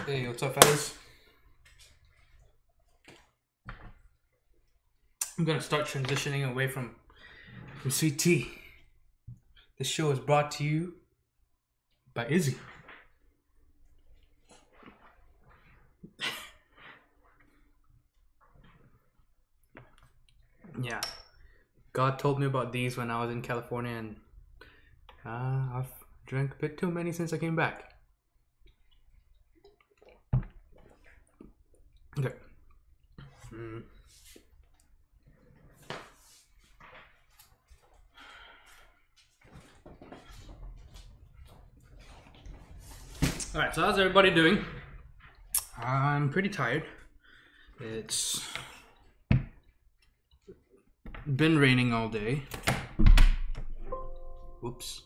Hey, what's up, fellas? I'm gonna start transitioning away from sweet tea. This show is brought to you by Izzy. Yeah, God told me about these when I was in California, and I've drank a bit too many since I came back. Okay. Alright, so how's everybody doing? I'm pretty tired. It's been raining all day. Whoops.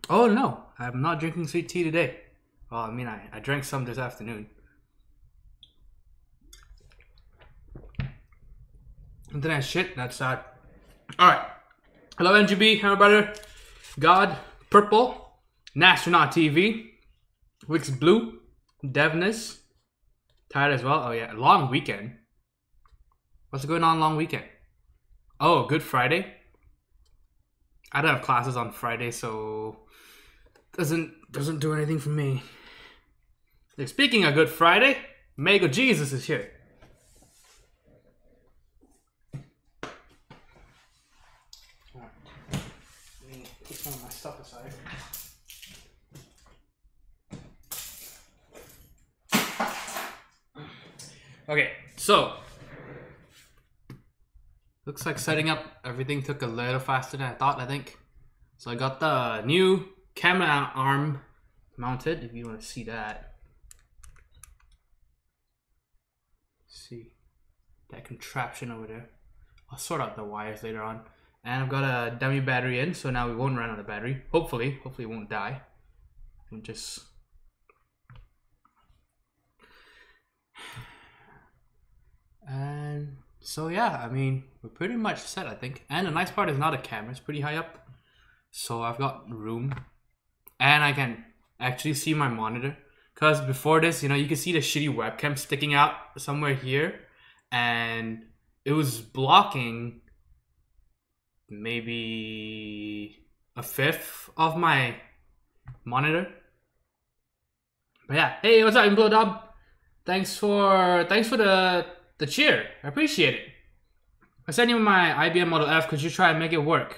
Oh no, I'm not drinking sweet tea today. Well, I mean, I drank some this afternoon. And then I shit, that's sad. Alright. Hello NGB, Hammer Brother, God, Purple, Nastronaut TV, Wix Blue, Devness, tired as well. Oh yeah, long weekend. What's going on long weekend? Oh, Good Friday. I don't have classes on Friday, so doesn't do anything for me. Speaking of Good Friday, Mago Jesus is here. Some of my stuff aside. Okay, so looks like setting up everything took a little faster than I thought, I think. So I got the new camera arm mounted, if you want to see that. See that contraption over there. I'll sort out the wires later on. And I've got a dummy battery in, so now we won't run out of battery. Hopefully it won't die. And just... And so yeah, I mean, we're pretty much set, I think. And the nice part is now the camera's pretty high up. So I've got room. And I can actually see my monitor. Because before this, you know, you can see the shitty webcam sticking out somewhere here. And it was blocking maybe a fifth of my monitor. But yeah, hey, what's up, Implodub? Thanks for the cheer. I appreciate it. I sent you my IBM Model F. Could you try and make it work?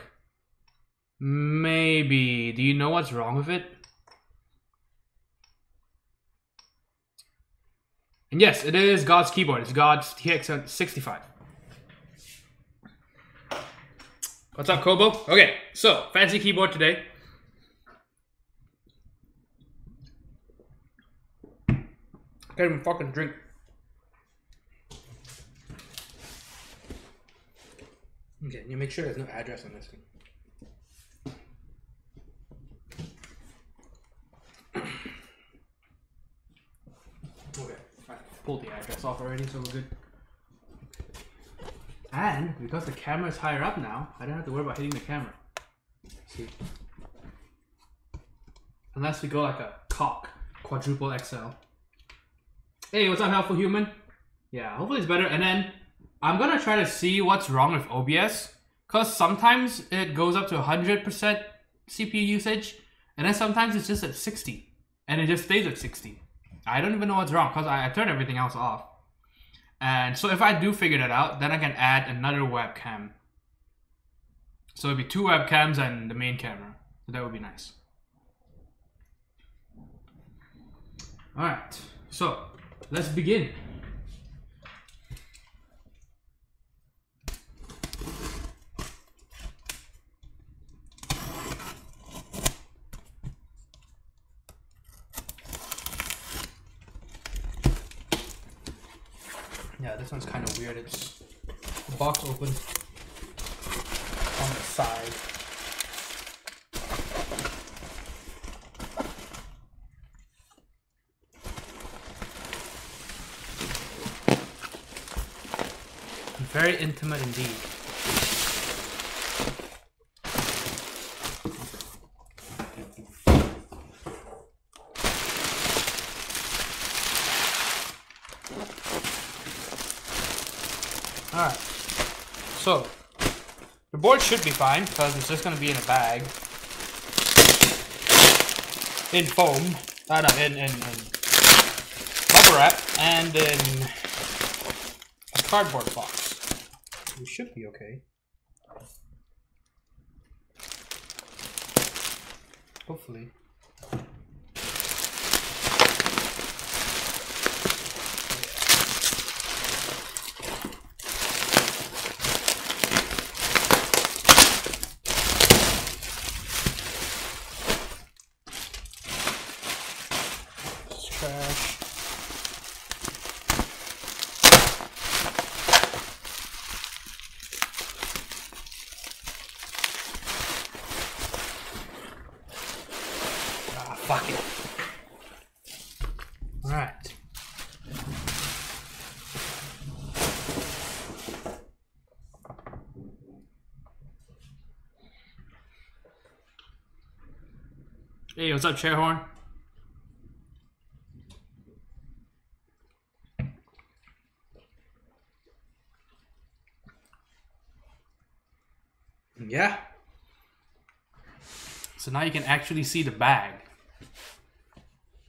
Maybe. Do you know what's wrong with it? And yes, it is God's keyboard. It's God's TX65. What's up, Kobo? Okay, so fancy keyboard today. Can't even fucking drink. Okay, you make sure there's no address on this thing. Okay, I pulled the address off already, so we're good. And because the camera is higher up now, I don't have to worry about hitting the camera. See? Unless we go like a cock, quadruple XL. Hey, what's up, Helpful Human? Yeah, hopefully it's better. And then I'm gonna try to see what's wrong with OBS, because sometimes it goes up to 100% CPU usage, and then sometimes it's just at 60, and it just stays at 60. I don't even know what's wrong, because I turned everything else off. And so if I do figure that out, then I can add another webcam. So it'd be 2 webcams and the main camera. So that would be nice. Alright, so let's begin. Yeah, this one's kind of weird. It's the box opens on the side. Very intimate indeed. Alright. So, the board should be fine because it's just going to be in a bag. In foam. No, in bubble wrap. And in a cardboard box. We should be okay. Hopefully. Trash. Ah, fuck it. All right. Hey, what's up, Chairhorn? Yeah. So now you can actually see the bag.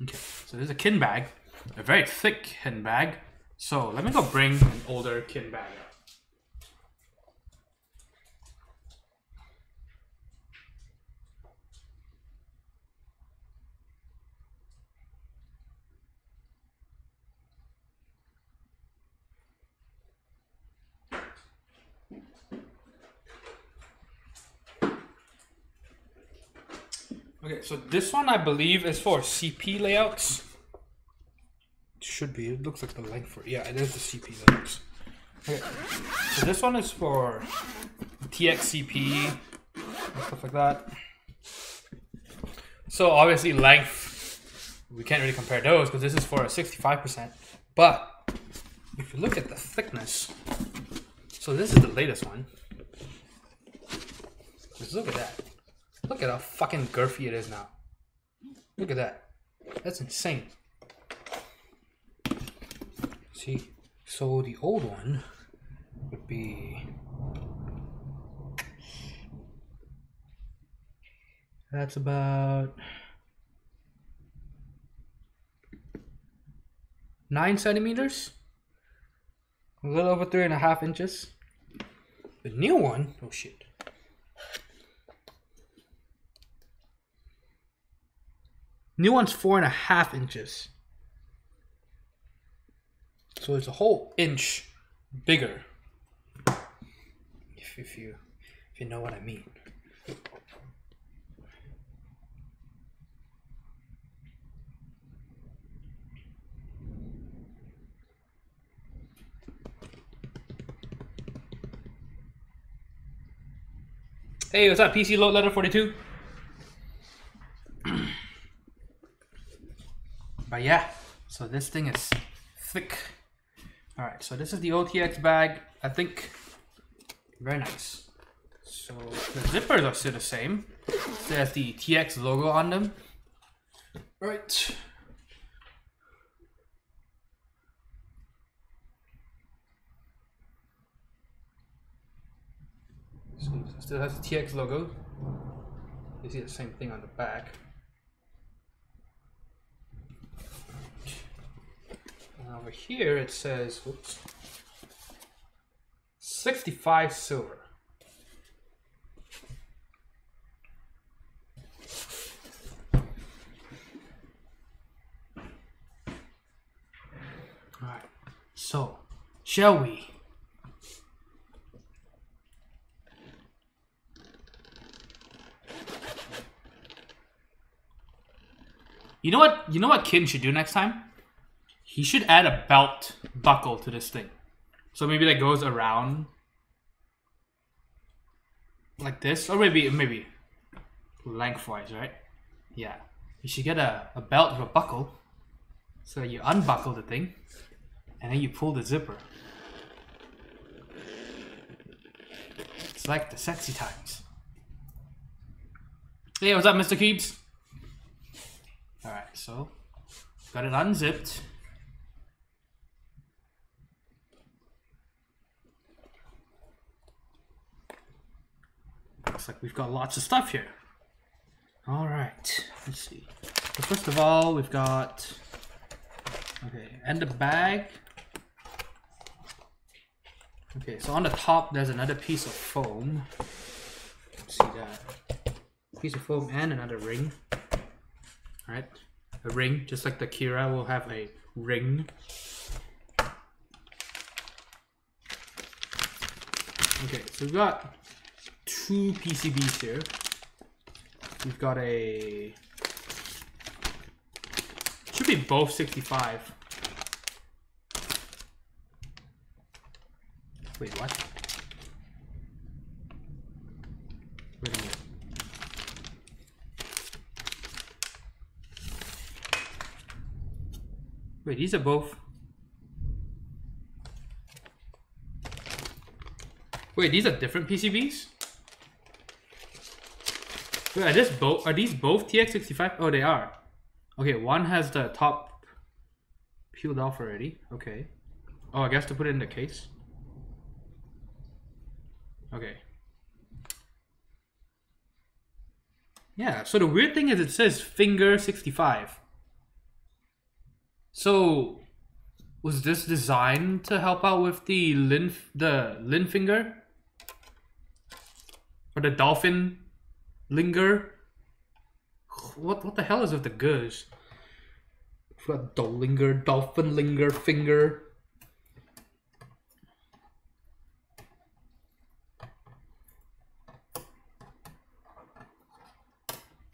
Okay, so there's a kin bag, a very thick kin bag. So let me go bring an older kin bag out. Okay, so this one I believe is for CP layouts. It should be. It looks like the length for it. Yeah, it is the CP layouts. Okay, so this one is for TX65 and stuff like that. So obviously length, we can't really compare those because this is for a 65%. But if you look at the thickness, so this is the latest one. Just look at that. Look at how fucking girthy it is now. Look at that. That's insane. See, so the old one would be... That's about 9 centimeters. A little over 3.5 inches. The new one, oh shit. New one's 4.5 inches. So it's a whole inch bigger. If you know what I mean. Hey, what's up, PC Load Letter 42? But yeah, so this thing is thick. Alright, so this is the OTX bag. I think very nice. So the zippers are still the same. It has the TX logo on them. Right. So it still has the TX logo. You see the same thing on the back. And over here it says, whoops, 65 silver. Alright, so shall we? You know what Kin should do next time? He should add a belt buckle to this thing. So maybe that goes around like this, or maybe lengthwise, right? Yeah. You should get a belt with a buckle. So you unbuckle the thing and then you pull the zipper. It's like the sexy times. Hey, what's up, Mr. Keeps? Alright, so got it unzipped. Looks like we've got lots of stuff here. All right, let's see. So first of all, we've got, okay, and the bag. Okay, so on the top, there's another piece of foam. Let's see that. Piece of foam and another ring. All right, a ring, just like the Kira will have a ring. Okay, so we've got two PCBs here. We've got a, should be both 65. Wait, what? Wait a minute. Wait, these are both. Wait, these are different PCBs? Wait, are these both TX65? Oh, they are. Okay, one has the top peeled off already. Okay. Oh, I guess to put it in the case. Okay. Yeah, so the weird thing is it says finger 65. So, was this designed to help out with the Lin finger? Or the dolphin linger? What the hell is with the goes? Linger, dolphin linger, finger.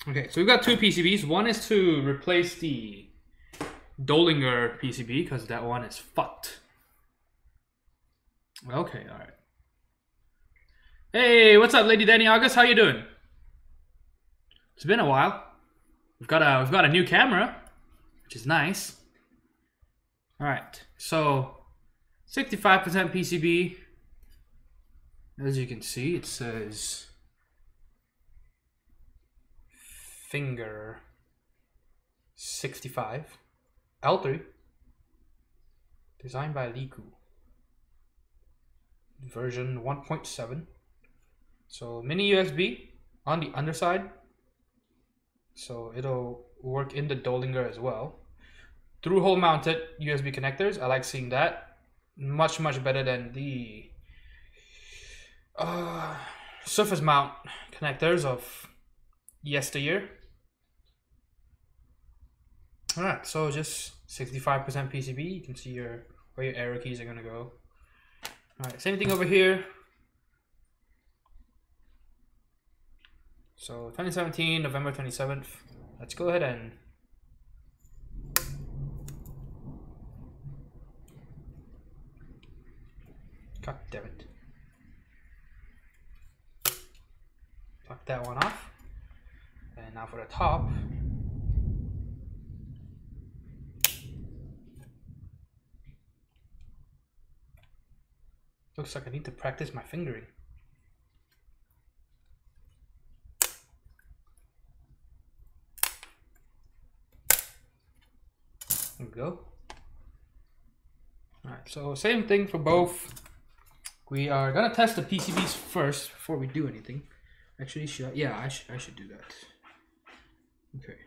Okay, so we've got two PCBs. One is to replace the Dollinger PCB because that one is fucked. Okay, all right. Hey, what's up, Lady Danny August? How you doing? It's been a while. We've got a new camera, which is nice. All right, so 65% PCB. As you can see, it says finger 65 L3, designed by Liku, version 1.7. So mini USB on the underside, so it'll work in the Dollinger as well. Through hole mounted USB connectors, I like seeing that. Much better than the surface mount connectors of yesteryear. Alright, so just 65% PCB. You can see where your arrow keys are gonna go. Alright, same thing over here. So 2017, November 27th. Let's go ahead and God damn it. Knock that one off. And now for the top. Looks like I need to practice my fingering. There we go. Alright, so same thing for both. We are gonna test the PCBs first before we do anything. Actually, I should do that. Okay.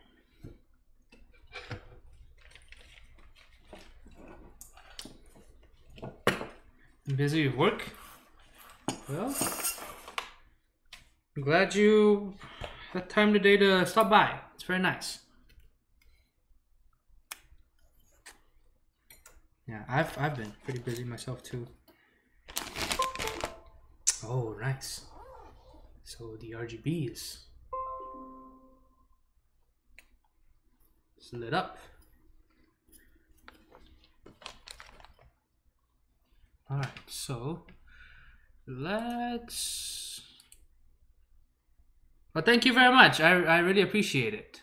Busy with work? Well, I'm glad you had time today to stop by. It's very nice. Yeah, I've been pretty busy myself too. Oh, nice. So the RGB is lit up. All right, so let's. Well, thank you very much. I really appreciate it.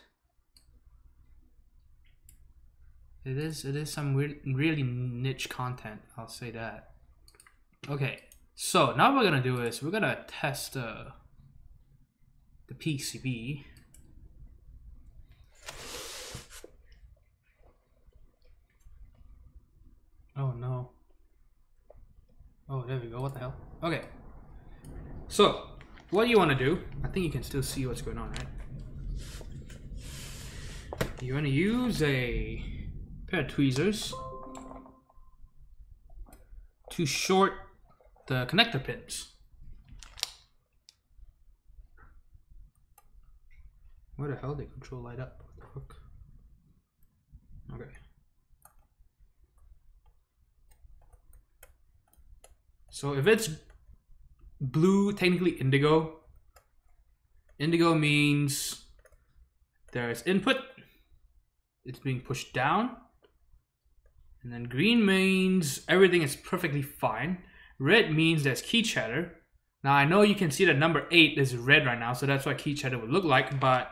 It is some really niche content. I'll say that. Okay, so now what we're gonna do is we're gonna test the PCB. Oh no. Oh, there we go. What the hell? Okay. So what you want to do, I think you can still see what's going on, right? You want to use a pair of tweezers to short the connector pins. Where the hell did control light up? What the fuck? Okay. So if it's blue, technically indigo. Indigo means there's input, it's being pushed down. And then green means everything is perfectly fine. Red means there's key chatter. Now I know you can see that number 8 is red right now, so that's what key chatter would look like, but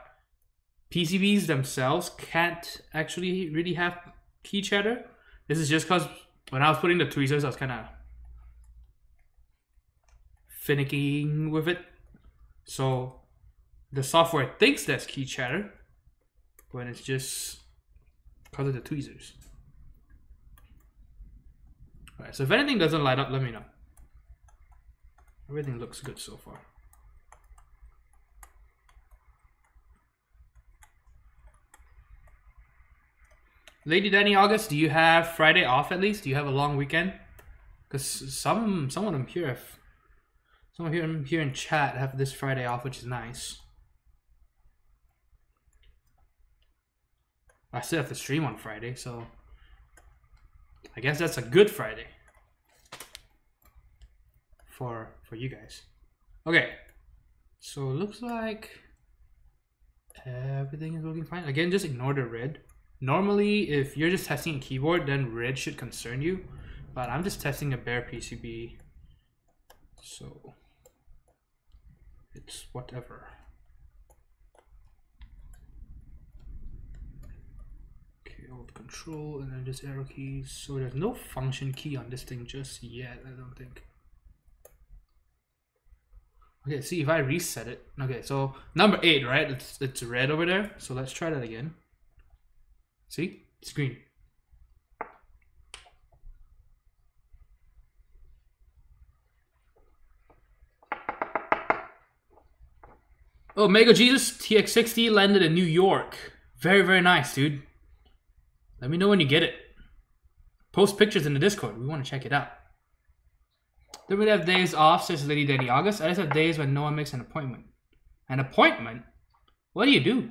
PCBs themselves can't actually really have key chatter. This is just because when I was putting the tweezers, I was kind of finicking with it. So the software thinks there's key chatter when it's just because of the tweezers. Alright, so if anything doesn't light up, let me know. Everything looks good so far. Lady Danny August, do you have Friday off at least? Do you have a long weekend? Because someone here in chat have this Friday off, which is nice. I still have to stream on Friday, so I guess that's a good Friday for you guys. Okay, so it looks like everything is looking fine. Again, just ignore the red. Normally, if you're just testing a keyboard, then red should concern you, but I'm just testing a bare PCB, so it's whatever. Okay, hold control and then just arrow keys. So there's no function key on this thing just yet, I don't think. Okay, see if I reset it. Okay, so number 8, right? It's red over there. So let's try that again. See? It's green. Oh, Mega Jesus TX60 landed in New York. Very, very nice, dude. Let me know when you get it. Post pictures in the Discord. We want to check it out. Don't really have days off, says Lady Danny August. I just have days when no one makes an appointment. An appointment? What do you do?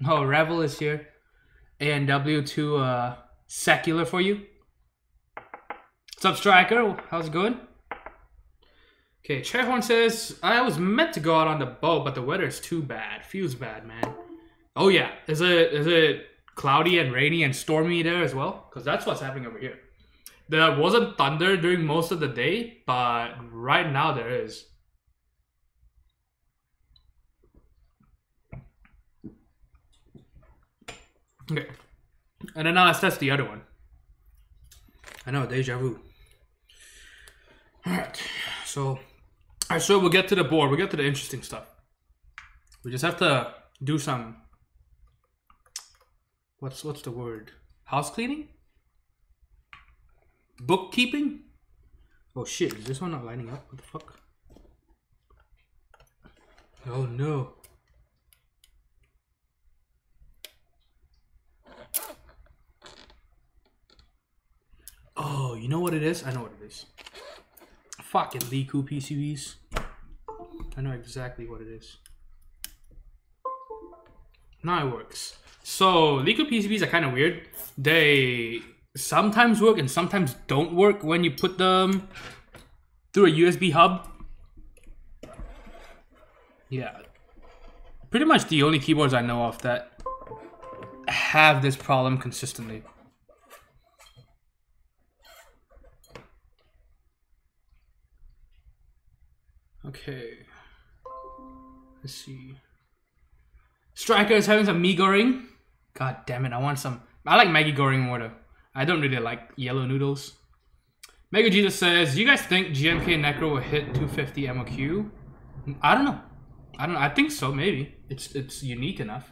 Oh, Revel is here. ANW to secular for you. What's up, Striker? How's it going? Okay, Chairhorn says, I was meant to go out on the boat, but the weather is too bad. Feels bad, man. Oh yeah, is it cloudy and rainy and stormy there as well? Because that's what's happening over here. There wasn't thunder during most of the day, but right now there is. Okay, and then now let's test the other one. I know, deja vu. Alright, so we'll get to the board, we'll get to the interesting stuff. We just have to do some, what's the word? House cleaning? Bookkeeping? Oh shit, is this one not lining up? What the fuck? Oh no. Oh, you know what it is? I know what it is. Fucking Liku PCBs. I know exactly what it is. Now it works. So, Liku PCBs are kind of weird. They sometimes work and sometimes don't work when you put them through a USB hub. Yeah. Pretty much the only keyboards I know of that have this problem consistently. Okay. Let's see. Striker is having some mee goreng. God damn it, I want some. I like Maggi goreng more though. I don't really like yellow noodles. Mega Jesus says, do you guys think GMK Necro will hit 250 MOQ? I don't know. I think so, maybe. It's unique enough.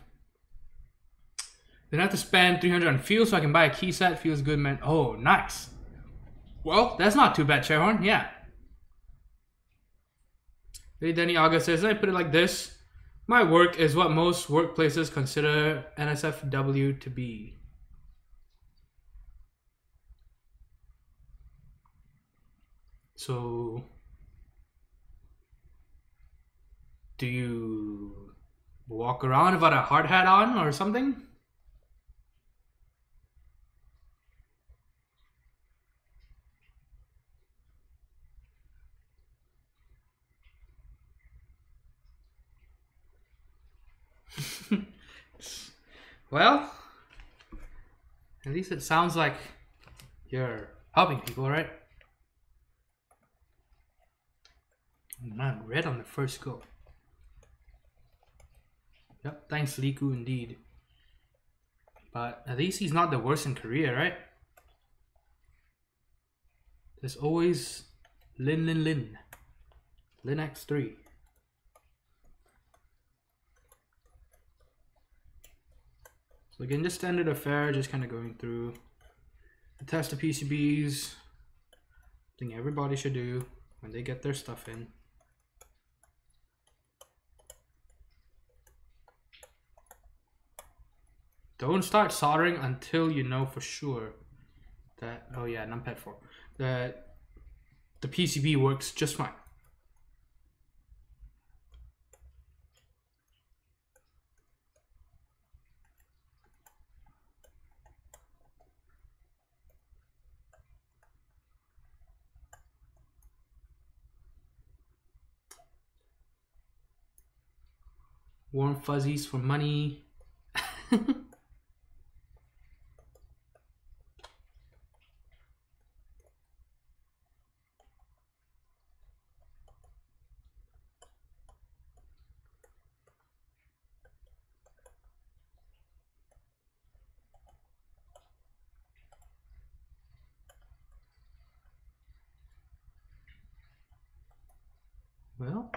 Then I have to spend 300 on fuel so I can buy a key set. Feels good, man. Oh, nice. Well, that's not too bad, Chairhorn. Yeah. Hey, Danny August says, let me put it like this. My work is what most workplaces consider NSFW to be. So, do you walk around without a hard hat on or something? Well, at least it sounds like you're helping people, right? Man, red on the first go. Yep, thanks Liku indeed. But at least he's not the worst in Korea, right? There's always Lin X3. So again, just standard affair, just kind of going through the test of PCBs. Thing everybody should do when they get their stuff in. Don't start soldering until you know for sure that, oh yeah, numpad 4, that the PCB works just fine. Warm fuzzies for money. Well,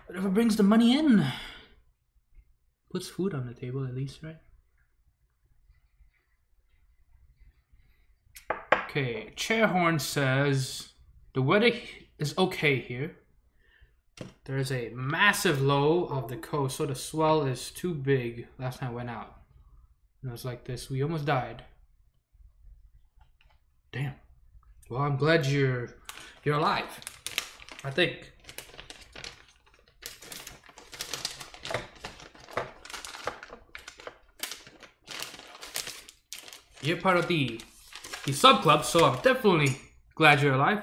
whatever brings the money in. Puts food on the table at least, right? Okay, Chairhorn says the weather is okay here. There's a massive low of the coast, so the swell is too big. Last time I went out, and it was like this. We almost died. Damn. Well, I'm glad you're alive. I think. You're part of the sub club, so I'm definitely glad you're alive.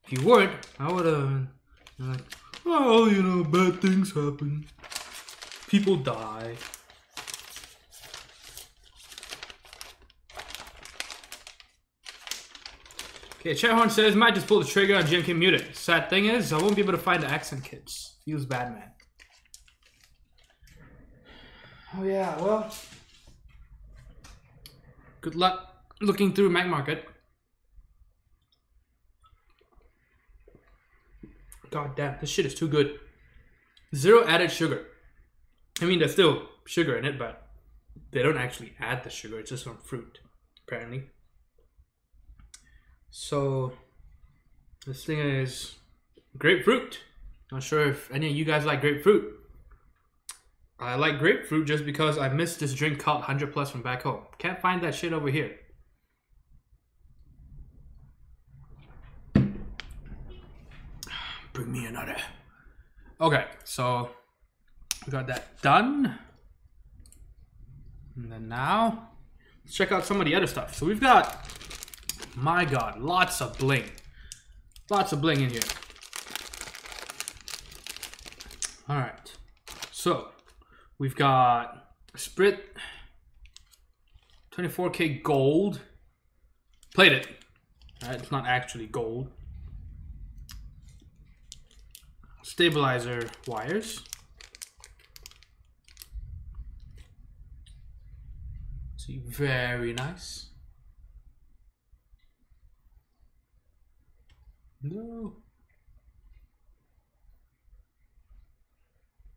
If you weren't, I would have like, oh, you know, bad things happen. People die. Okay, Chairhorn says, might just pull the trigger on GMK Mutant. Sad thing is, I won't be able to find the accent kits. Feels bad, man. Oh yeah, well, good luck looking through Mac Market. God damn, this shit is too good. Zero added sugar. I mean, there's still sugar in it, but they don't actually add the sugar. It's just from fruit, apparently. So, this thing is grapefruit. Not sure if any of you guys like grapefruit. I like grapefruit just because I missed this drink called 100 Plus from back home. Can't find that shit over here. Bring me another. Okay, so we got that done. And then now, let's check out some of the other stuff. So we've got, my God, lots of bling. Lots of bling in here. All right, so we've got Sprit 24K gold. Plated. All right, it's not actually gold. Stabilizer wires. See, very nice. No.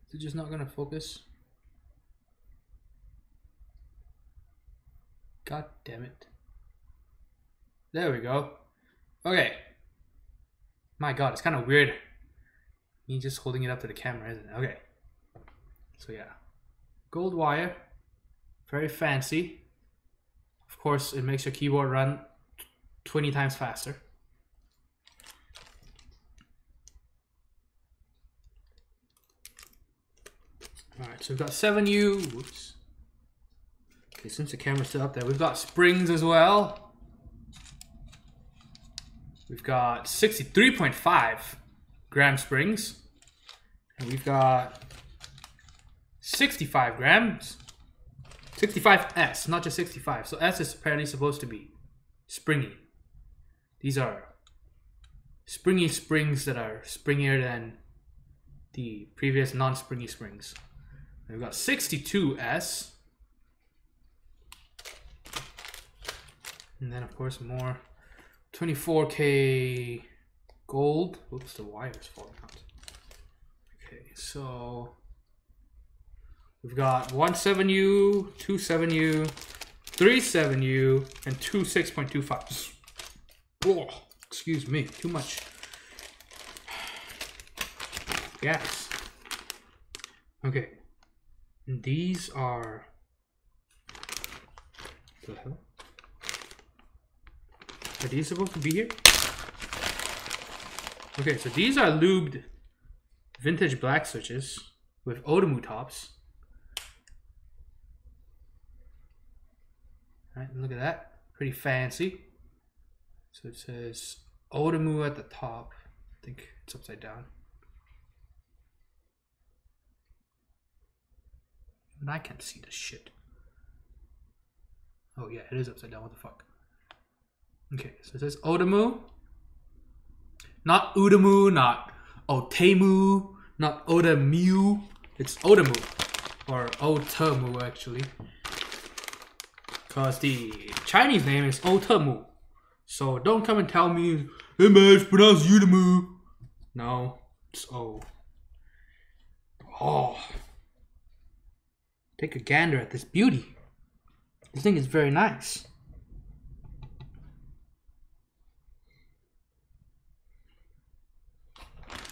Is it just not gonna focus? God damn it. There we go. Okay. My God, it's kind of weird. Me just holding it up to the camera, isn't it? Okay. So yeah. Gold wire. Very fancy. Of course, it makes your keyboard run 20 times faster. Alright, so we've got 7U. Whoops. Okay, since the camera's still up there, we've got springs as well. We've got 63.5 gram springs. And we've got 65 grams. 65S, not just 65. So S is apparently supposed to be springy. These are springy springs that are springier than the previous non-springy springs. And we've got 62S. And then of course more 24K gold. Oops, the wire is falling out. Okay, so we've got 1 7U, 2 7U, 3 7U, and 2 6.25s. Oh, excuse me, too much gas. Okay, and these are the hell? Are these supposed to be here? Okay, so these are lubed vintage black switches with Odomu tops. Alright, look at that. Pretty fancy. So it says Odomu at the top. I think it's upside down. And I can't see this shit. Oh yeah, it is upside down. What the fuck? Okay, so it says Odomu. Not Udamu, not Otemu, not Odamu. It's Odomu. Or Otamu actually. Because the Chinese name is Otamu. So don't come and tell me, hey man, it's pronounced Udamu. No, it's O. Oh. Take a gander at this beauty. This thing is very nice.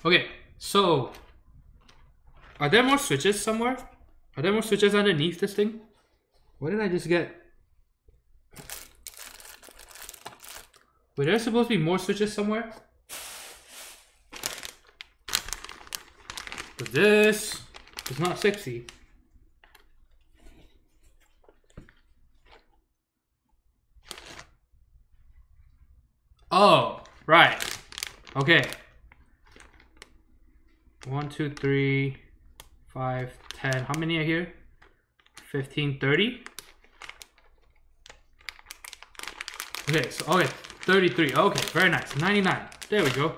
Okay, so are there more switches somewhere? Are there more switches underneath this thing? What did I just get? Were there supposed to be more switches somewhere? But this is not sexy. Oh, right. Okay. 1, 2, 3, 5, 10. How many are here? 15, 30. Okay, so okay, 33. Okay, very nice. 99. There we go.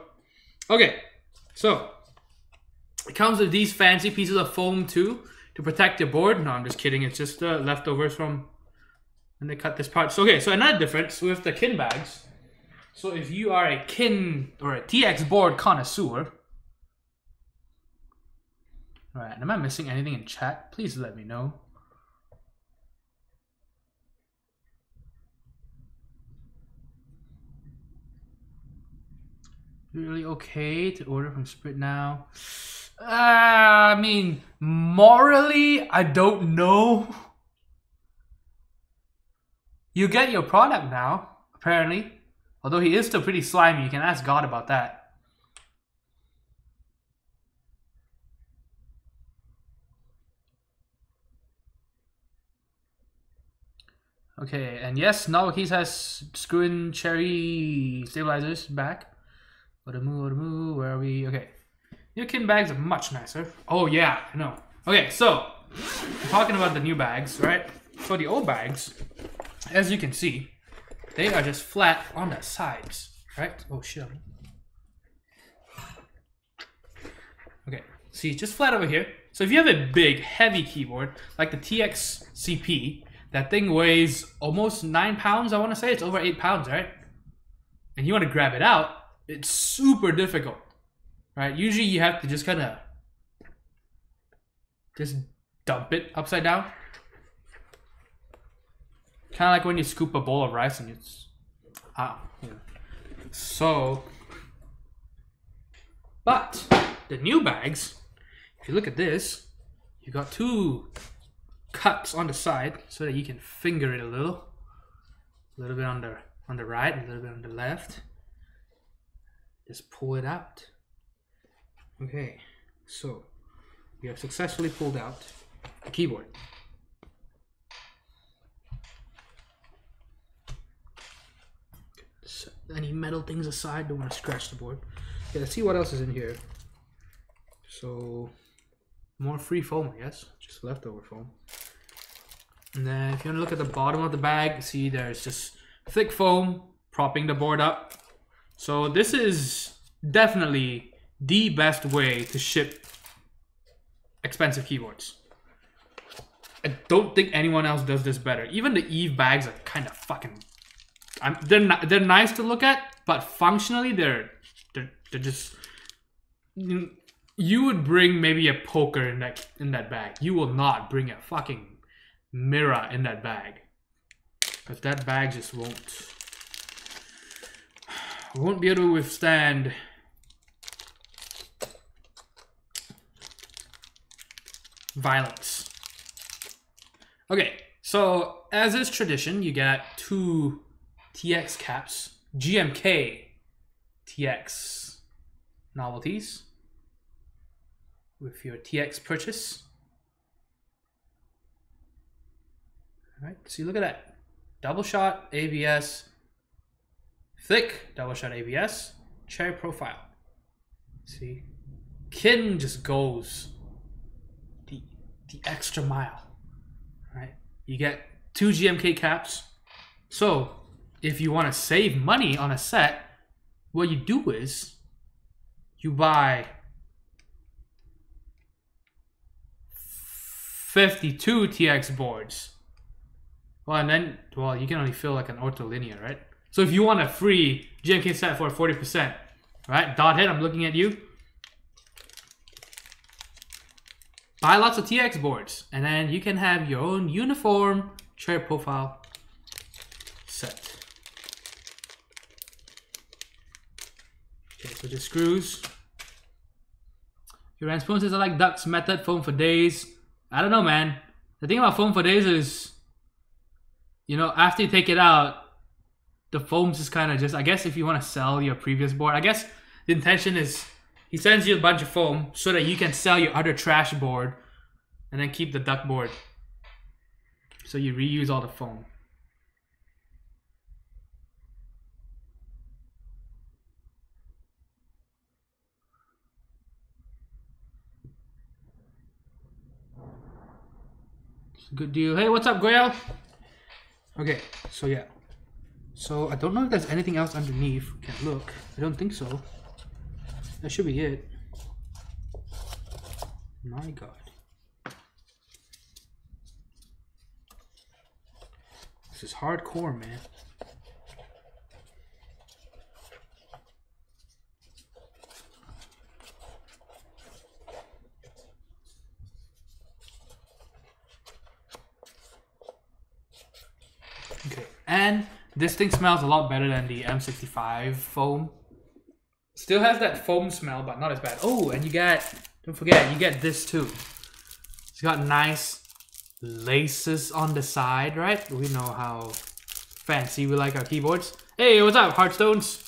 Okay, so it comes with these fancy pieces of foam too to protect your board. No, I'm just kidding. It's just the leftovers from when they cut this part. So okay, so another difference with the kin bags. So if you are a kin or a TX board connoisseur. Right, am I missing anything in chat? Please let me know. Really okay to order from Sprint now? I mean, morally, I don't know. You get your product now, apparently. Although he is still pretty slimy, you can ask God about that. Okay, and yes, Novelkeys has screw-in cherry stabilizers back. Odomu, where are we? Okay. New kin bags are much nicer. Oh yeah, I know. Okay, so I'm talking about the new bags, right? So the old bags, as you can see, they are just flat on the sides, right? Oh shit. Okay, see, just flat over here. So if you have a big, heavy keyboard, like the TX65, that thing weighs almost 9 pounds, I want to say. It's over 8 pounds, right? And you want to grab it out, it's super difficult, right? Usually you have to just kind of just dump it upside down. Kind of like when you scoop a bowl of rice and it's... So... But the new bags, if you look at this, you got 2 cups on the side so that you can finger it a little bit on the right, a little bit on the left. Just pull it out. Okay, so we have successfully pulled out the keyboard. Set any metal things aside, don't want to scratch the board. Okay, let's see what else is in here. So more free foam, I guess, just leftover foam. And then if you want to look at the bottom of the bag, see there's just thick foam propping the board up. So this is definitely the best way to ship expensive keyboards. I don't think anyone else does this better. Even the Eve bags are kind of fucking... they're nice to look at, but functionally they're just... You would bring maybe a poker in that bag. You will not bring a fucking mirror in that bag, because that bag just won't be able to withstand violence. Okay, so as is tradition, you got 2 TX caps, GMK TX novelties with your TX purchase. All right, so you look at that. Double shot ABS, thick double shot ABS, cherry profile. See, Kin just goes the extra mile. Right, you get 2 GMK caps. So if you want to save money on a set, what you do is you buy 52 TX boards. Well, and then, well, you can only fill like an ortholinear, right? So if you want a free GMK set for 40%, right? Dothead, I'm looking at you. Buy lots of TX boards, and then you can have your own uniform cherry profile set. Okay, so just screws. Your responses are like Duck's method, foam for days. I don't know, man. The thing about foam for days is, you know, after you take it out, the foam's just kind of just, I guess if you want to sell your previous board, I guess the intention is he sends you a bunch of foam so that you can sell your other trash board and then keep the duck board. So you reuse all the foam. It's a good deal. Hey, what's up, Goyle? Okay, so yeah. So I don't know if there's anything else underneath. Can't look. I don't think so. That should be it. My God. This is hardcore, man. Okay, and this thing smells a lot better than the M65 foam. Still has that foam smell, but not as bad. Oh, and you got, don't forget, you get this too. It's got nice laces on the side, right? We know how fancy we like our keyboards. Hey, what's up, Hearthstones?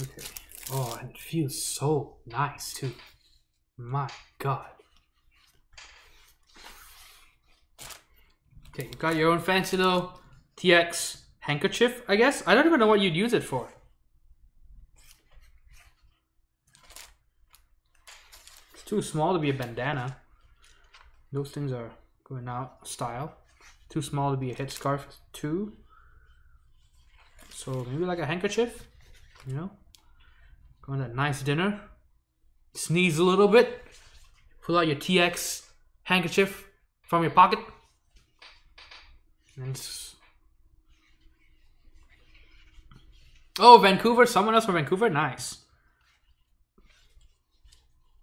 Okay. Oh, and it feels so nice too. My God. Okay, you got your own fancy little TX handkerchief, I guess. I don't even know what you'd use it for. It's too small to be a bandana. Those things are going out of style. Too small to be a headscarf too. So maybe like a handkerchief, you know? Go on that nice dinner. Sneeze a little bit. Pull out your TX handkerchief from your pocket. And oh, Vancouver! Someone else from Vancouver? Nice.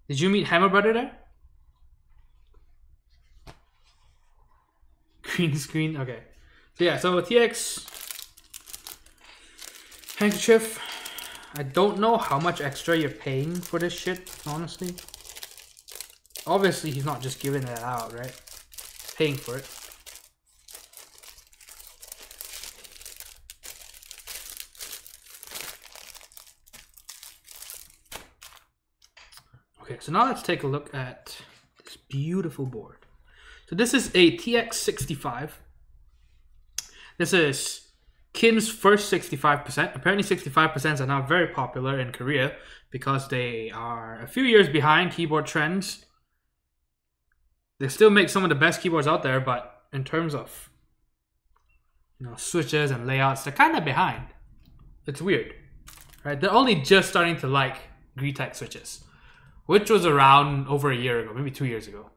Did you meet Hammer Brother there? Green screen? Okay. So yeah, so TX Handkerchief. I don't know how much extra you're paying for this shit, honestly. Obviously, he's not just giving it out, right? Paying for it. Okay, so now let's take a look at this beautiful board. So this is a TX65. This is Kin's first 65%. Apparently 65% are now very popular in Korea because they are a few years behind keyboard trends. They still make some of the best keyboards out there, but in terms of, you know, switches and layouts, they're kind of behind. It's weird, right? They're only just starting to like Greetech switches, which was around over a year ago, maybe 2 years ago.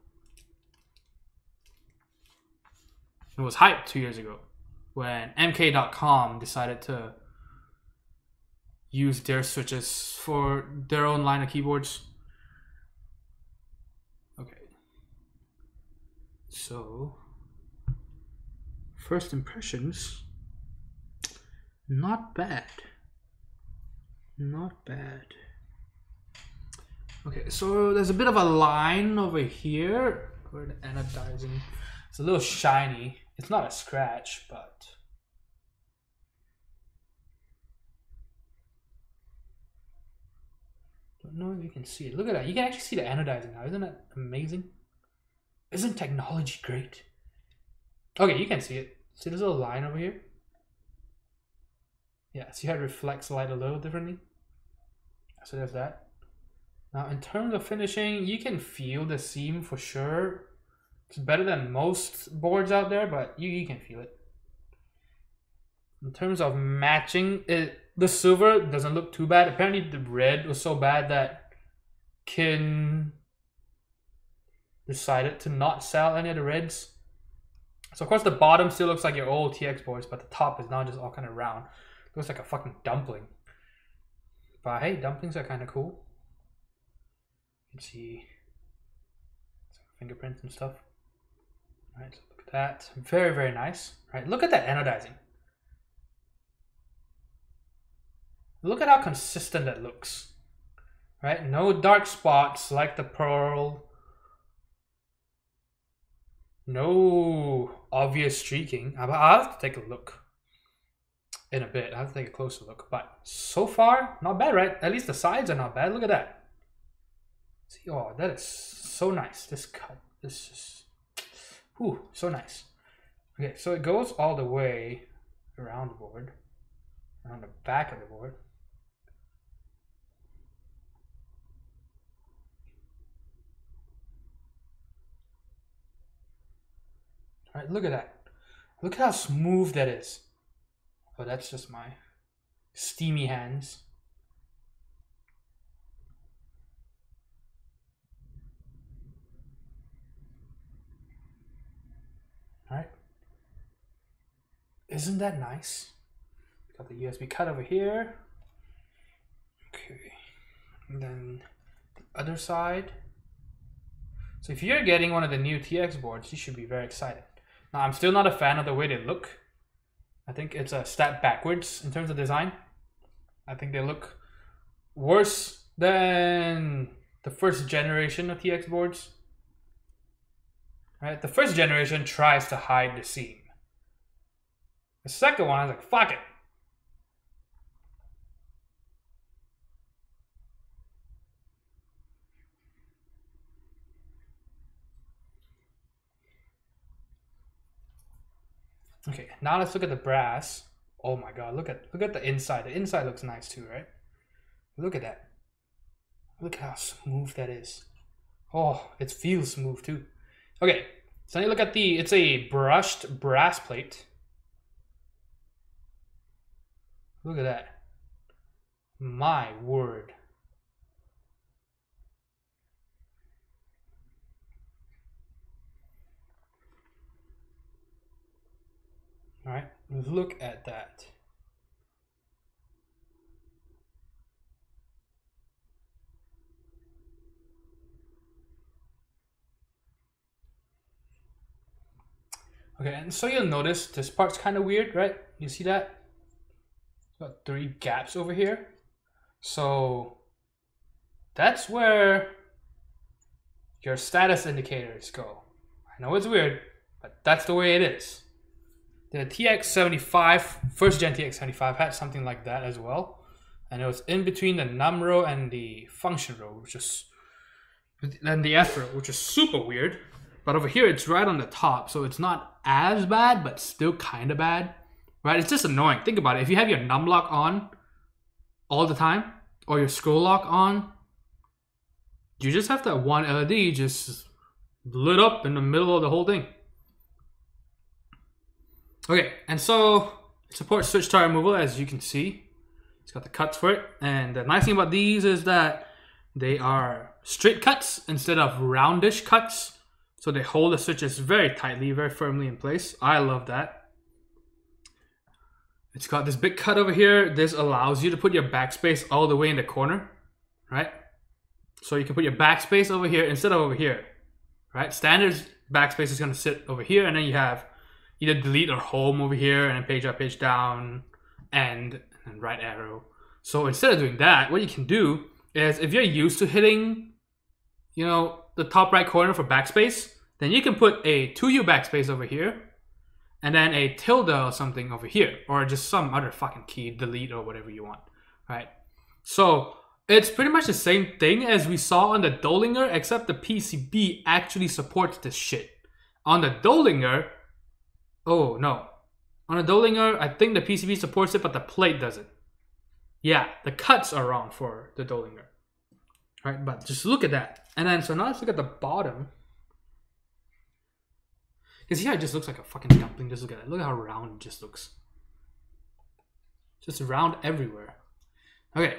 It was hyped 2 years ago when MK.com decided to use their switches for their own line of keyboards. Okay. So, first impressions, not bad. Not bad. Okay, so there's a bit of a line over here where the anodizing, it's a little shiny. It's not a scratch, but don't know if you can see it. Look at that. You can actually see the anodizing now. Isn't that amazing? Isn't technology great? Okay, you can see it. See this little line over here? Yeah, see how it reflects light a little differently? So there's that. Now, in terms of finishing, you can feel the seam for sure. It's better than most boards out there, but you can feel it. In terms of matching, the silver doesn't look too bad. Apparently the red was so bad that Kin decided to not sell any of the reds. So of course the bottom still looks like your old TX boards, but the top is now just all kind of round. Looks like a fucking dumpling. But hey, dumplings are kind of cool. You can see some fingerprints and stuff. Alright, so look at that. Very, very nice. Right, look at that anodizing. Look at how consistent that looks. Right, no dark spots like the pearl. No obvious streaking. I'll have to take a look in a bit. I'll have to take a closer look. But so far, not bad, right? At least the sides are not bad. Look at that. See, oh, that is so nice. This cut, this is, whew, so nice. Okay, so it goes all the way around the board, around the back of the board. All right, look at that. Look at how smooth that is. Oh, that's just my steamy hands. All right. Isn't that nice? Got the USB cut over here. Okay. And then the other side. So if you're getting one of the new TX boards, you should be very excited. Now, I'm still not a fan of the way they look. I think it's a step backwards in terms of design. I think they look worse than the first generation of TX boards. Right? The first generation tries to hide the seam. The second one, I was like, fuck it. Okay, now let's look at the brass. Oh my god, look at the inside. The inside looks nice too, right? Look at that. Look how smooth that is. Oh, it feels smooth too. Okay, so now you look at it's a brushed brass plate. Look at that. My word. All right, look at that. Okay, and so you'll notice this part's kind of weird, right? You see that? got 3 gaps over here. So that's where your status indicators go. I know it's weird, but that's the way it is. The TX75, first gen TX75 had something like that as well. And it was in between the num row and the function row, and the F row, which is super weird. But over here, it's right on the top, so it's not as bad, but still kind of bad, right? It's just annoying. Think about it. If you have your num lock on all the time, or your scroll lock on, you just have that one LED just lit up in the middle of the whole thing. Okay, and so it supports switch tile removal, as you can see. It's got the cuts for it, and the nice thing about these is that they are straight cuts instead of roundish cuts. So they hold the switches very tightly, very firmly in place. I love that. It's got this big cut over here. This allows you to put your backspace all the way in the corner, right? So you can put your backspace over here instead of over here, right? Standard backspace is going to sit over here, and then you have either delete or home over here, and then page up, page down, and right arrow. So instead of doing that, what you can do is, if you're used to hitting, you know, the top right corner for backspace, then you can put a 2U backspace over here, and then a tilde or something over here, or just some other fucking key, delete or whatever you want, right? So it's pretty much the same thing as we saw on the Dollinger, except the PCB actually supports this shit. On the Dollinger, oh no. On the Dollinger, I think the PCB supports it, but the plate doesn't. Yeah, the cuts are wrong for the Dollinger. Right, but just look at that. And then, so now let's look at the bottom. You see how it just looks like a fucking dumpling? Just look at it. Look at how round it just looks. Just round everywhere. Okay.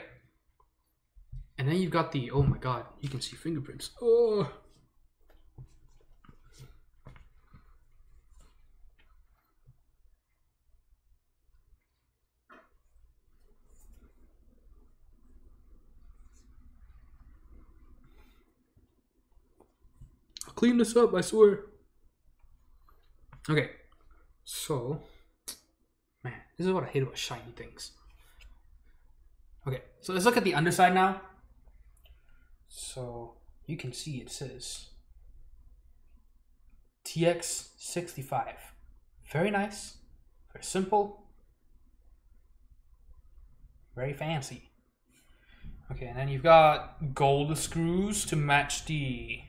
And then you've got the, oh my god, you can see fingerprints. Oh. I'll clean this up, I swear. Okay, so, man, this is what I hate about shiny things. Okay, so let's look at the underside now. So you can see it says TX65. Very nice, very simple, very fancy. Okay, and then you've got gold screws to match the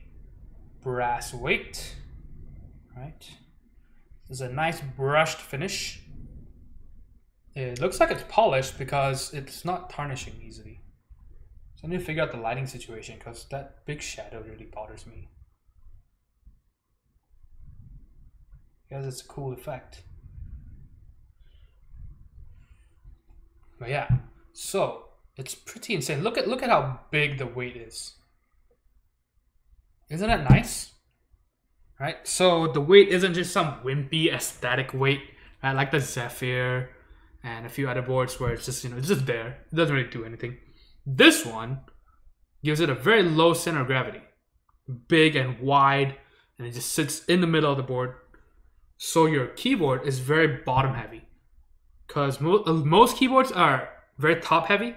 brass weight, right? There's a nice brushed finish. It looks like it's polished because it's not tarnishing easily. So I need to figure out the lighting situation because that big shadow really bothers me. Because it's a cool effect. But yeah, so it's pretty insane. Look at how big the weight is. Isn't that nice? Right? So the weight isn't just some wimpy aesthetic weight, right? Like the Zephyr and a few other boards where it's just, you know, it's just there. It doesn't really do anything. This one gives it a very low center of gravity. Big and wide, and it just sits in the middle of the board. So your keyboard is very bottom heavy. Because most keyboards are very top heavy.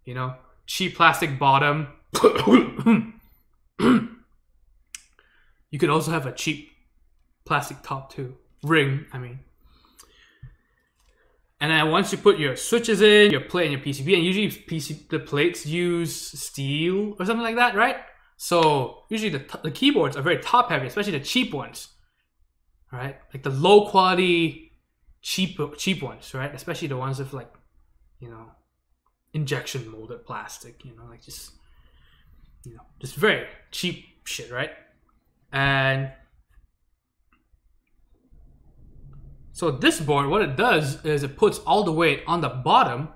You know, cheap plastic bottom. You could also have a cheap plastic top too. Ring, I mean. And then once you put your switches in, your plate and your PCB, and usually the plates use steel or something like that, right? So usually the keyboards are very top heavy, especially the cheap ones, right? Like the low quality cheap ones, right? Especially the ones with, like, you know, injection molded plastic, you know, like just, you know, just very cheap shit, right? And so this board, what it does is it puts all the weight on the bottom,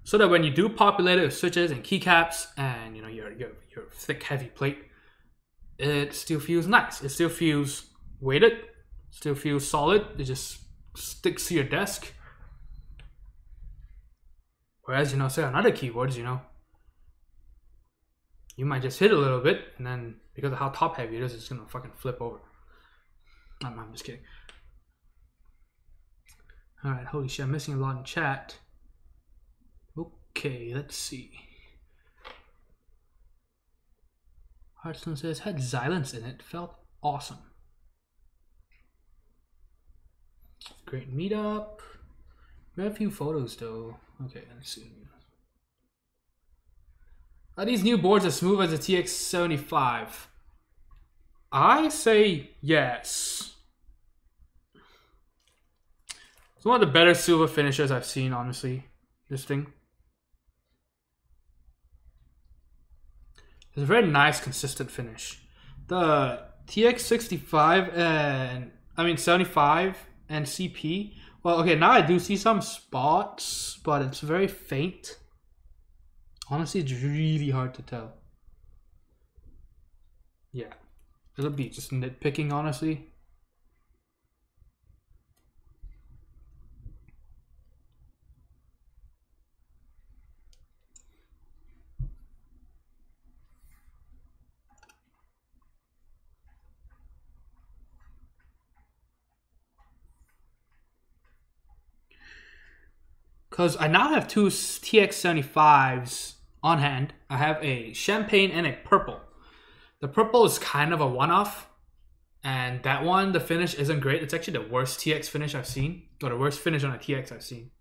so that when you do populate it with switches and keycaps and, you know, your thick heavy plate, it still feels nice. It still feels weighted, still feels solid. It just sticks to your desk. Whereas, you know, say on other keyboards, you know, you might just hit a little bit, and then because of how top heavy it is, it's gonna fucking flip over. I'm just kidding. Alright, holy shit, I'm missing a lot in chat. Okay, let's see. Hearthstone says had Xylence in it. Felt awesome. Great meetup. We have a few photos though. Okay, let's see. Are these new boards as smooth as the TX65? I say yes. It's one of the better silver finishes I've seen, honestly. This thing. It's a very nice, consistent finish. The TX65 and 75 and CP. Well, okay, now I do see some spots, but it's very faint. Honestly, it's really hard to tell. Yeah, it'll be just nitpicking, honestly. Because I now have two TX75s on hand. I have a champagne and a purple. The purple is kind of a one-off. And that one, the finish isn't great. It's actually the worst TX finish I've seen. Or the worst finish on a TX I've seen.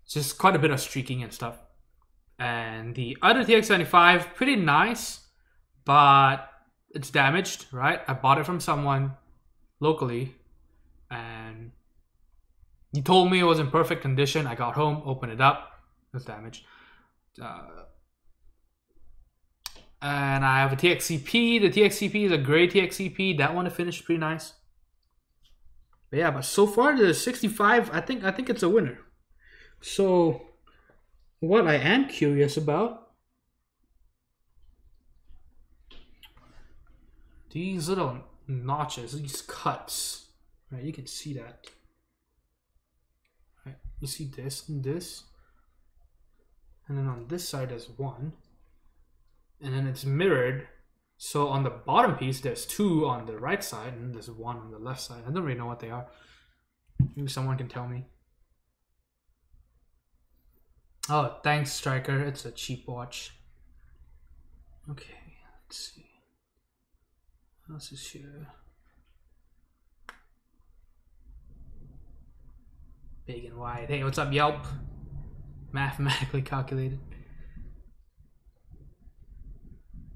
It's just quite a bit of streaking and stuff. And the other TX75, pretty nice. But it's damaged, right? I bought it from someone locally. And he told me it was in perfect condition. I got home, opened it up. It was damaged. And I have a TXCP. The TXCP is a gray TXCP. That one, the finish is pretty nice. But yeah, but so far the 65, I think it's a winner. So what I am curious about, these little notches, these cuts. Right, you can see that. Right, you see this and this. And then on this side there's one. And then it's mirrored. So on the bottom piece, there's two on the right side, and there's one on the left side. I don't really know what they are. Maybe someone can tell me. Oh, thanks, Striker. It's a cheap watch. Okay, let's see. What else is here? Big and wide. Hey, what's up, Yelp? Mathematically calculated.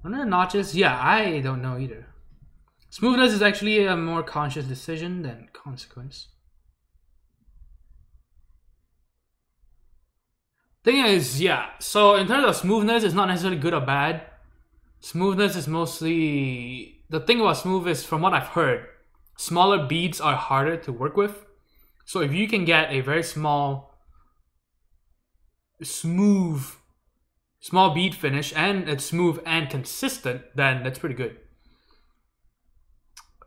Under notches? Yeah, I don't know either. Smoothness is actually a more conscious decision than consequence. Thing is, yeah, so in terms of smoothness, it's not necessarily good or bad. Smoothness is mostly... The thing about smooth is, from what I've heard, smaller beads are harder to work with. So if you can get a very small, small bead finish, and it's smooth and consistent, then that's pretty good.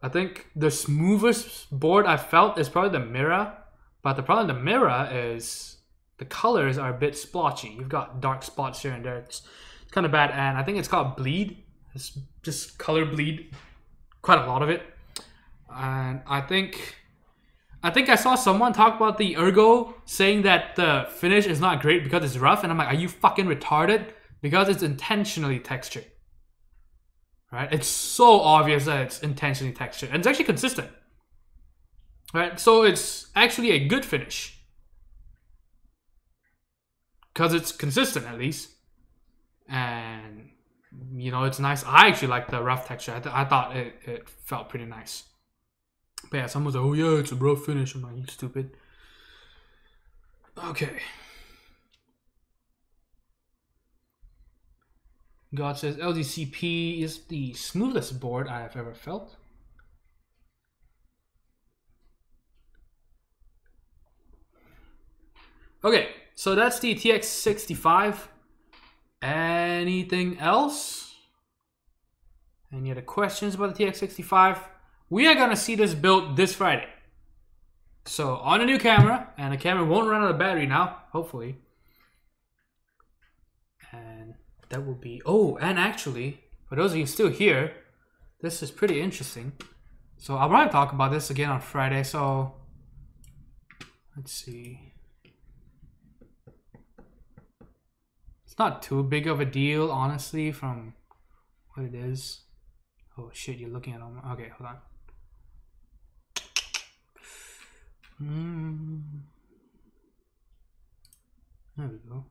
I think the smoothest board I've felt is probably the Mira, but the problem with the Mira is the colors are a bit splotchy. You've got dark spots here and there. It's kind of bad, and I think it's called bleed. It's just color bleed, quite a lot of it. And I think I saw someone talk about the Ergo saying that the finish is not great because it's rough, and I'm like, are you fucking retarded? Because it's intentionally textured. Right? It's so obvious that it's intentionally textured, and it's actually consistent. Right? So it's actually a good finish. Because it's consistent, at least. And, you know, it's nice. I actually like the rough texture. I thought it felt pretty nice. But yeah, someone's like, oh yeah, it's a rough finish. I'm like, you stupid. Okay. God says LDCP is the smoothest board I have ever felt. Okay, so that's the TX65. Anything else? Any other questions about the TX65? We are going to see this built this Friday. So on a new camera, and the camera won't run out of battery now, hopefully. And that will be... Oh, and actually, for those of you still here, this is pretty interesting. So I'll probably talk about this again on Friday. So let's see. It's not too big of a deal, honestly, from what it is. Oh shit, you're looking at all my... Okay, hold on. There we go.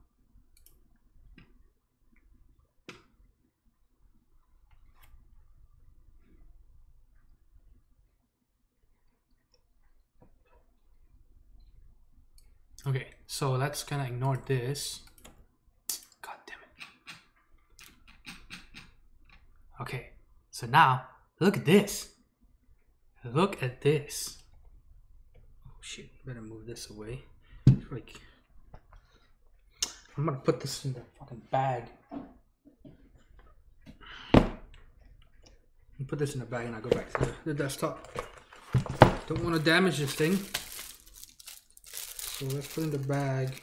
Okay, so let's kind of ignore this. God damn it. Okay, so now look at this. Look at this. Oh shit, better move this away. Like, I'm gonna put this in the fucking bag. Put this in the bag and I'll go back to the desktop. Don't want to damage this thing. So let's put in the bag.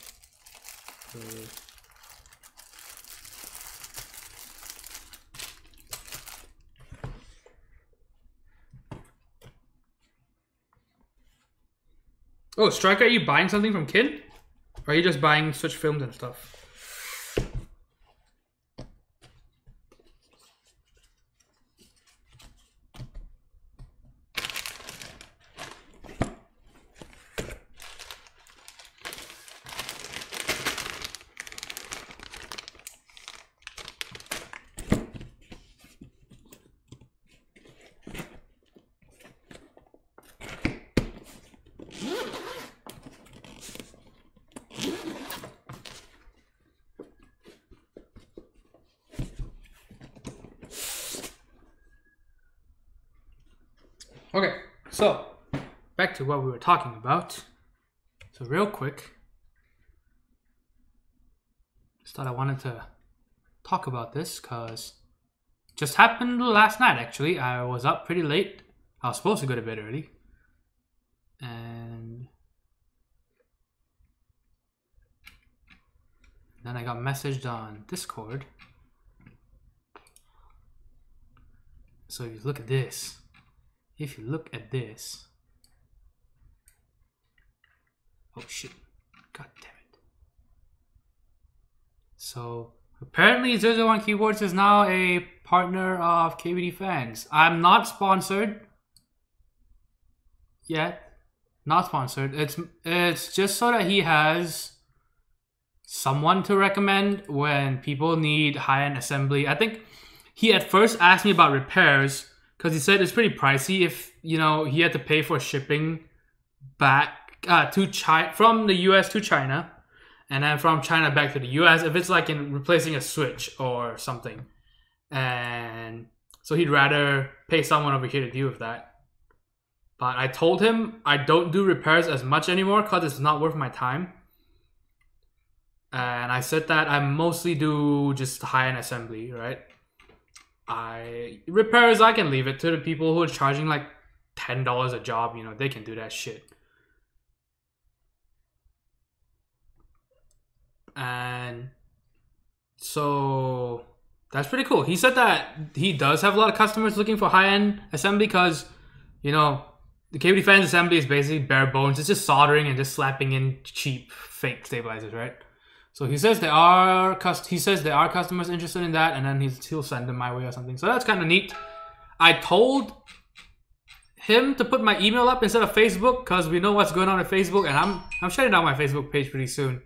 Oh, Striker, are you buying something from Kid? Or are you just buying Switch films and stuff? Okay, so back to what we were talking about. So real quick, just thought I wanted to talk about this because just happened last night actually. I was up pretty late. I was supposed to go to bed early. And then I got messaged on Discord. So if you look at this. If you look at this. Oh shit. God damn it. So apparently 001 Keyboards is now a partner of KBD Fans. I'm not sponsored yet. Not sponsored. It's just so that he has someone to recommend when people need high-end assembly. I think he at first asked me about repairs. Because he said it's pretty pricey if, you know, he had to pay for shipping back to China, from the US to China, and then from China back to the US, if it's like in replacing a switch or something. And so he'd rather pay someone over here to deal with that. But I told him I don't do repairs as much anymore because it's not worth my time. And I said that I mostly do just high-end assembly, right? Repairs, I can leave it to the people who are charging like $10 a job, you know, they can do that shit. And so that's pretty cool. He said that he does have a lot of customers looking for high-end assembly because, you know, the KBD Fans assembly is basically bare bones. It's just soldering and just slapping in cheap fake stabilizers, right? So he says there are customers interested in that, and then he'll send them my way or something. So that's kind of neat. I told him to put my email up instead of Facebook because we know what's going on at Facebook, and I'm shutting down my Facebook page pretty soon.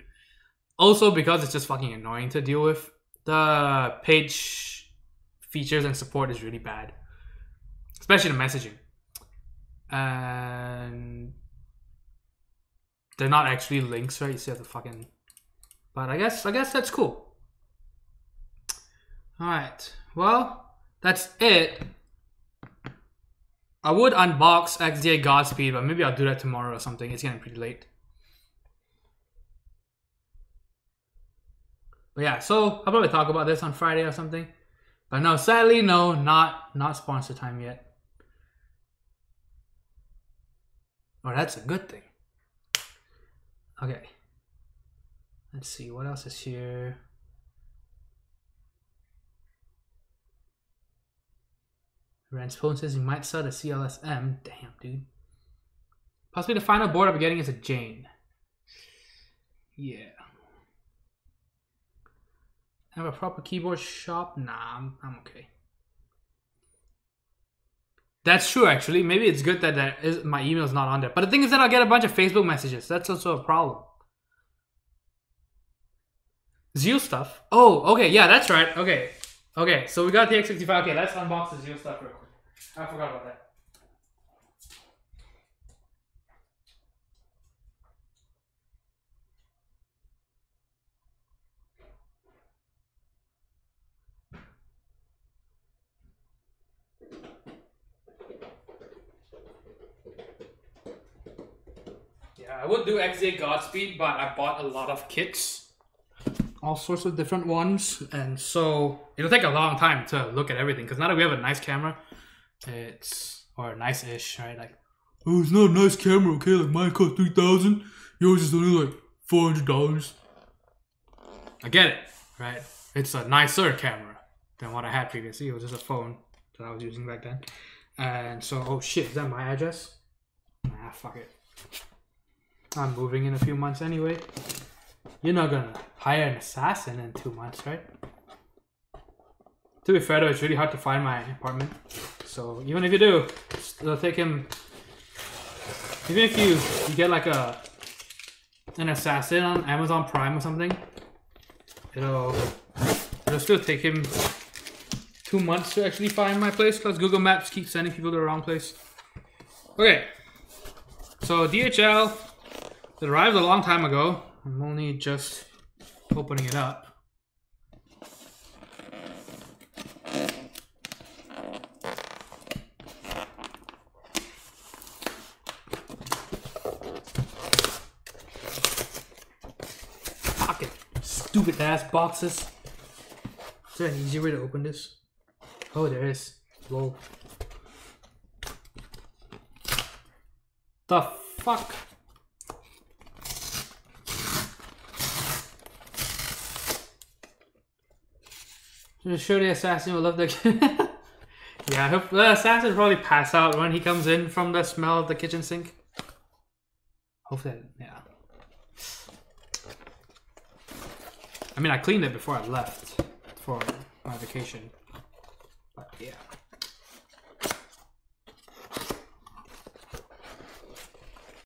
Also because it's just fucking annoying to deal with. The page features and support is really bad, especially the messaging, and they're not actually links, right? You see, have to fucking. But I guess that's cool. Alright, well, that's it. I would unbox XDA Godspeed, but maybe I'll do that tomorrow or something. It's getting pretty late. But yeah, so I'll probably talk about this on Friday or something. But no, sadly, no, not sponsor time yet. Oh, that's a good thing. Okay. Let's see, what else is here? Ransphone says he might sell the CLSM. Damn, dude. Possibly the final board I'll be getting is a Jane. Yeah. Have a proper keyboard shop? Nah, I'm okay. That's true, actually. Maybe it's good that my email is not on there. But the thing is that I'll get a bunch of Facebook messages. That's also a problem. Zeal stuff. Oh, okay. Yeah, that's right. Okay. Okay, so we got the TX65. Okay, let's unbox the Zeal stuff real quick. I forgot about that. Yeah, I would do XZ Godspeed, but I bought a lot of kits. All sorts of different ones, and so it'll take a long time to look at everything, because now that we have a nice camera, or nice-ish, right? Like, oh, it's not a nice camera, okay? Like, mine cost $3,000, yours is only like $400. I get it, right? It's a nicer camera than what I had previously. It was just a phone that I was using back then. And so, oh shit, is that my address? Nah, fuck it. I'm moving in a few months anyway. You're not gonna hire an assassin in 2 months, right? To be fair though, it's really hard to find my apartment. So even if you do, it'll take him... Even if you get like an assassin on Amazon Prime or something, it'll still take him 2 months to actually find my place, because Google Maps keeps sending people to the wrong place. Okay, so DHL, it arrived a long time ago. I'm only just opening it up. Fucking stupid ass boxes. Is there an easier way to open this? Oh, there is. Whoa. The fuck? I'm sure the assassin will love the... Yeah, I hope the assassin will probably pass out when he comes in from the smell of the kitchen sink. Hopefully, yeah. I mean, I cleaned it before I left for my vacation. But yeah.